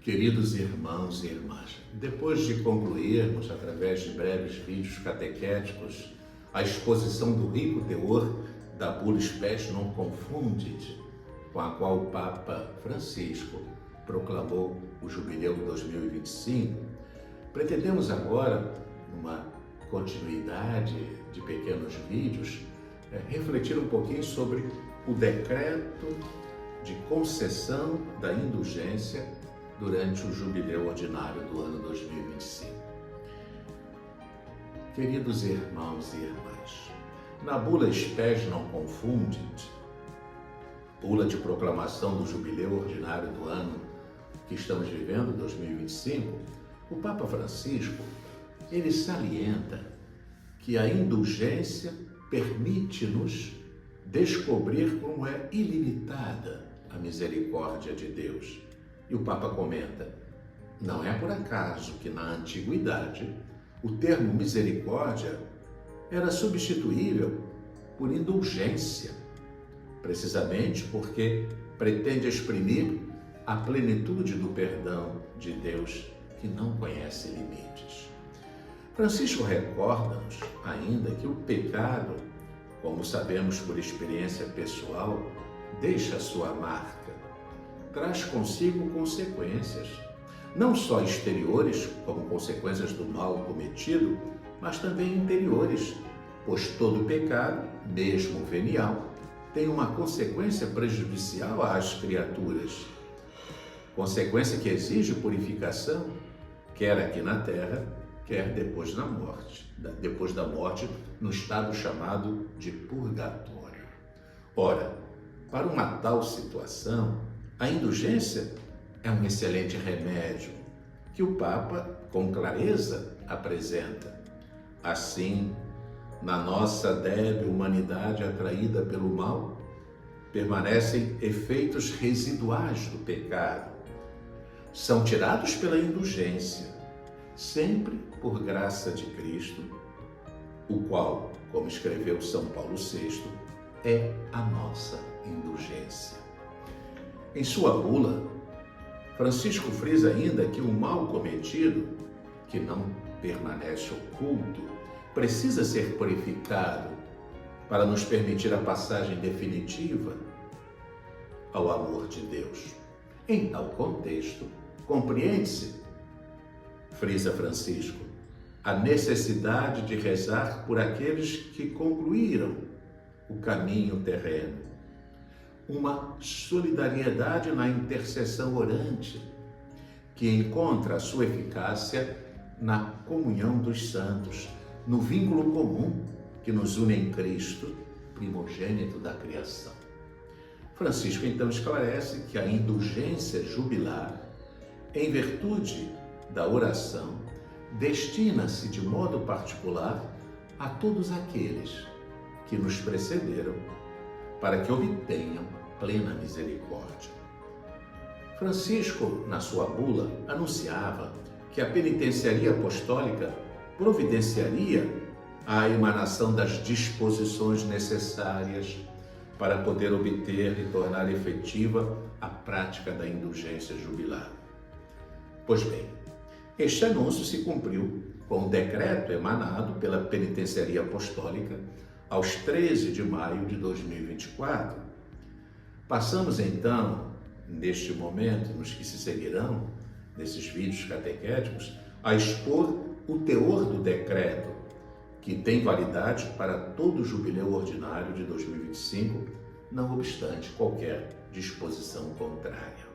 Queridos irmãos e irmãs, depois de concluirmos, através de breves vídeos catequéticos, a exposição do rico teor da bula Spes non confundit, com a qual o Papa Francisco proclamou o Jubileu 2025, pretendemos agora, numa continuidade de pequenos vídeos, refletir um pouquinho sobre o decreto de concessão da indulgência durante o Jubileu Ordinário do ano 2025. Queridos irmãos e irmãs, na bula Spes non confundit, bula de proclamação do Jubileu Ordinário do ano que estamos vivendo, 2025, o Papa Francisco, ele salienta que a indulgência permite-nos descobrir como é ilimitada a misericórdia de Deus. E o Papa comenta, não é por acaso que na antiguidade o termo misericórdia era substituível por indulgência, precisamente porque pretende exprimir a plenitude do perdão de Deus que não conhece limites. Francisco recorda-nos ainda que o pecado, como sabemos por experiência pessoal, deixa sua marca, traz consigo consequências, não só exteriores, como consequências do mal cometido, mas também interiores, pois todo pecado, mesmo venial, tem uma consequência prejudicial às criaturas, consequência que exige purificação, quer aqui na terra, quer depois da morte, no estado chamado de purgatório. Ora, para uma tal situação, a indulgência é um excelente remédio que o Papa, com clareza, apresenta. Assim, na nossa débil humanidade atraída pelo mal, permanecem efeitos residuais do pecado. São tirados pela indulgência, sempre por graça de Cristo, o qual, como escreveu São Paulo VI, é a nossa indulgência. Em sua bula, Francisco frisa ainda que o mal cometido, que não permanece oculto, precisa ser purificado para nos permitir a passagem definitiva ao amor de Deus. Em tal contexto, compreende-se, frisa Francisco, a necessidade de rezar por aqueles que concluíram o caminho terreno, uma solidariedade na intercessão orante, que encontra a sua eficácia na comunhão dos santos, no vínculo comum que nos une em Cristo, primogênito da criação. Francisco então esclarece que a indulgência jubilar, em virtude da oração, destina-se de modo particular a todos aqueles que nos precederam, para que obtenham plena misericórdia. Francisco, na sua bula, anunciava que a penitenciaria apostólica providenciaria a emanação das disposições necessárias para poder obter e tornar efetiva a prática da indulgência jubilar. Pois bem, este anúncio se cumpriu com o decreto emanado pela penitenciaria apostólica aos 13 de maio de 2024. Passamos então, neste momento, nos que se seguirão, nesses vídeos catequéticos, a expor o teor do decreto, que tem validade para todo o Jubileu Ordinário de 2025, não obstante qualquer disposição contrária.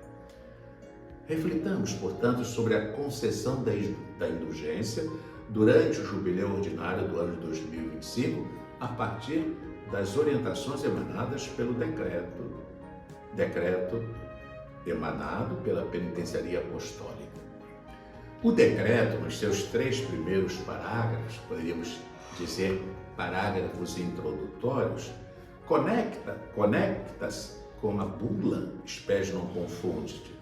Reflitamos, portanto, sobre a concessão da indulgência durante o Jubileu Ordinário do ano de 2025, a partir das orientações emanadas pelo decreto emanado pela Penitenciaria Apostólica. O decreto, nos seus 3 primeiros parágrafos, poderíamos dizer parágrafos introdutórios, conecta-se com a bula Spes non confundit,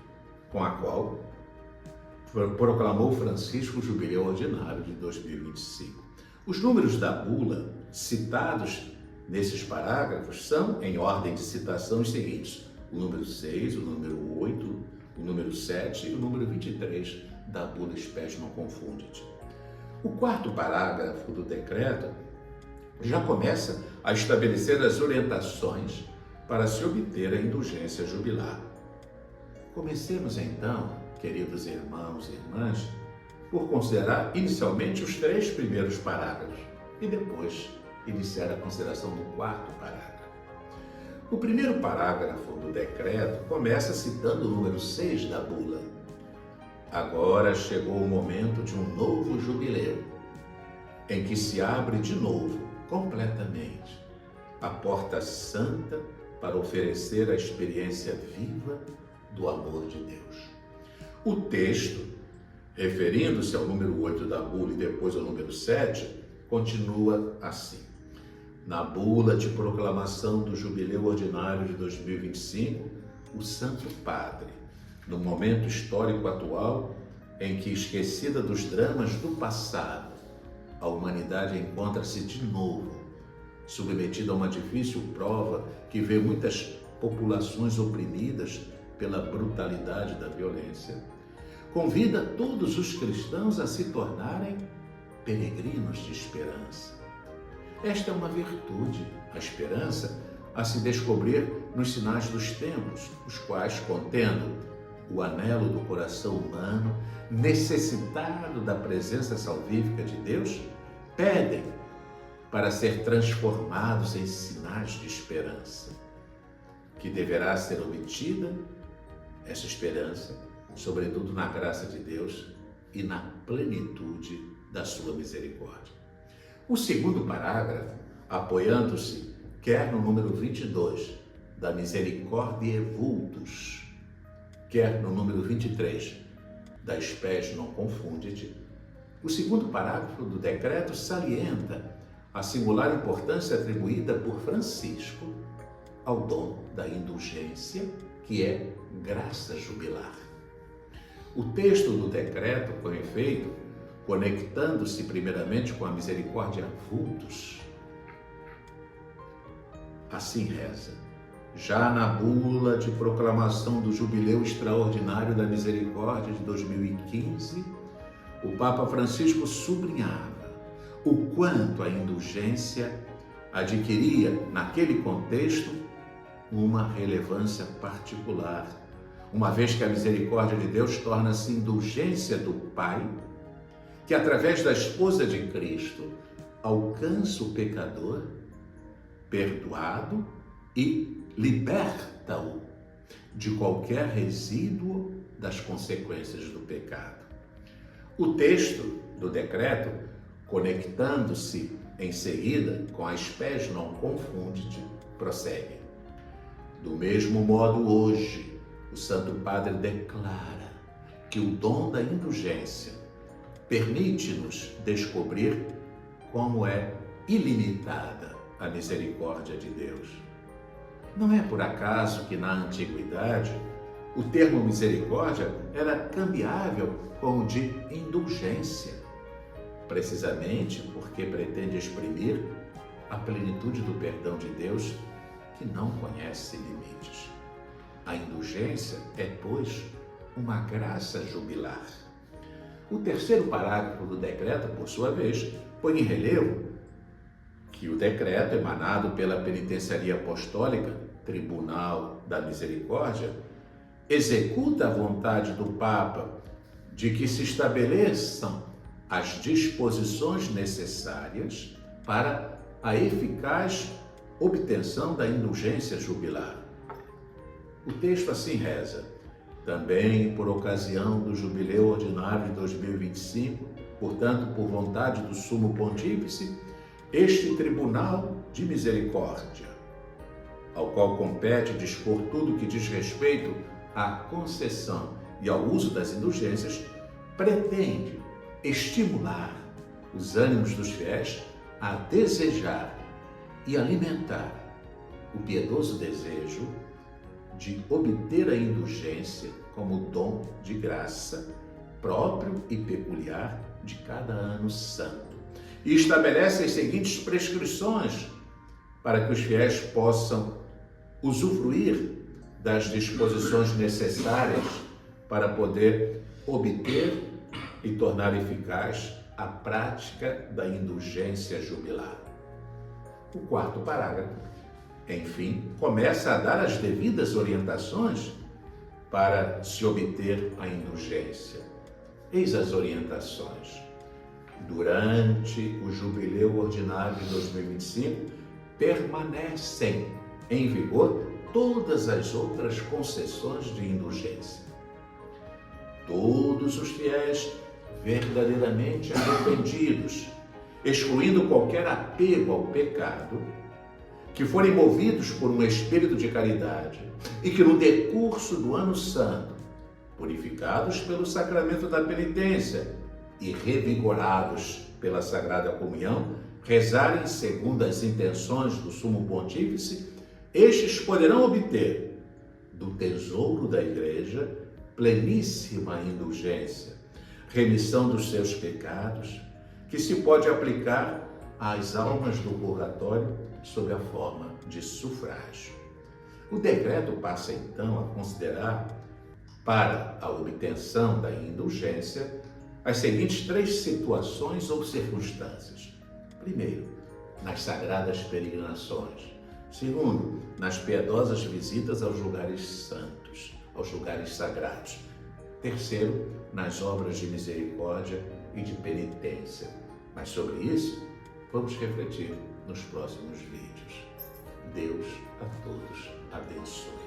com a qual proclamou Francisco o Jubileu Ordinário de 2025. Os números da bula citados nesses parágrafos são, em ordem de citação, os seguintes: o número 6, o número 8, o número 7 e o número 23 da bula Spes non confundit. O quarto parágrafo do decreto já começa a estabelecer as orientações para se obter a indulgência jubilar. Comecemos então, queridos irmãos e irmãs, por considerar inicialmente os 3 primeiros parágrafos e depois iniciar a consideração do quarto parágrafo. O primeiro parágrafo do decreto começa citando o número 6 da bula. Agora chegou o momento de um novo jubileu, em que se abre de novo, completamente, a porta santa para oferecer a experiência viva do amor de Deus. O texto, referindo-se ao número 8 da bula e depois ao número 7, continua assim. Na bula de proclamação do Jubileu Ordinário de 2025, o Santo Padre, no momento histórico atual em que, esquecida dos dramas do passado, a humanidade encontra-se de novo submetida a uma difícil prova que vê muitas populações oprimidas pela brutalidade da violência, convida todos os cristãos a se tornarem peregrinos de esperança. Esta é uma virtude, a esperança, a se descobrir nos sinais dos tempos, os quais, contendo o anelo do coração humano, necessitado da presença salvífica de Deus, pedem para ser transformados em sinais de esperança, que deverá ser obtida, essa esperança, sobretudo na graça de Deus e na plenitude da sua misericórdia. O segundo parágrafo, apoiando-se quer no número 22, da Misericordiae Vultus, quer no número 23, da Spes non confundit, o segundo parágrafo do decreto salienta a singular importância atribuída por Francisco ao dom da indulgência, que é graça jubilar. O texto do decreto, com efeito, conectando-se primeiramente com a Misericordia Vultus, assim reza: já na bula de proclamação do Jubileu Extraordinário da Misericórdia de 2015, o Papa Francisco sublinhava o quanto a indulgência adquiria, naquele contexto, uma relevância particular, uma vez que a misericórdia de Deus torna-se indulgência do Pai, que através da esposa de Cristo alcança o pecador, perdoado e liberta-o de qualquer resíduo das consequências do pecado. O texto do decreto, conectando-se em seguida com a Spes non confundit, prossegue. Do mesmo modo, hoje, o Santo Padre declara que o dom da indulgência permite-nos descobrir como é ilimitada a misericórdia de Deus. Não é por acaso que na antiguidade o termo misericórdia era cambiável com o de indulgência, precisamente porque pretende exprimir a plenitude do perdão de Deus que não conhece limites. A indulgência é, pois, uma graça jubilar. O terceiro parágrafo do decreto, por sua vez, põe em relevo que o decreto emanado pela Penitenciaria Apostólica, Tribunal da Misericórdia, executa a vontade do Papa de que se estabeleçam as disposições necessárias para a eficaz obtenção da indulgência jubilar. O texto assim reza: também por ocasião do Jubileu Ordinário de 2025, portanto, por vontade do Sumo Pontífice, este Tribunal de Misericórdia, ao qual compete dispor tudo que diz respeito à concessão e ao uso das indulgências, pretende estimular os ânimos dos fiéis a desejar e alimentar o piedoso desejo de obter a indulgência como dom de graça próprio e peculiar de cada ano santo. E estabelece as seguintes prescrições para que os fiéis possam usufruir das disposições necessárias para poder obter e tornar eficaz a prática da indulgência jubilar. O quarto parágrafo, enfim, começa a dar as devidas orientações para se obter a indulgência. Eis as orientações. Durante o jubileu ordinário de 2025, permanecem em vigor todas as outras concessões de indulgência. Todos os fiéis verdadeiramente arrependidos, excluindo qualquer apego ao pecado, que forem movidos por um espírito de caridade e que no decurso do ano santo, purificados pelo sacramento da penitência e revigorados pela Sagrada Comunhão, rezarem segundo as intenções do Sumo Pontífice, estes poderão obter do tesouro da Igreja pleníssima indulgência, remissão dos seus pecados, que se pode aplicar às almas do purgatório sob a forma de sufrágio. O decreto passa então a considerar, para a obtenção da indulgência, as seguintes 3 situações ou circunstâncias. Primeiro, nas sagradas peregrinações. Segundo, nas piedosas visitas aos lugares santos, aos lugares sagrados. Terceiro, nas obras de misericórdia e de penitência. Mas sobre isso, vamos refletir nos próximos vídeos. Deus a todos abençoe.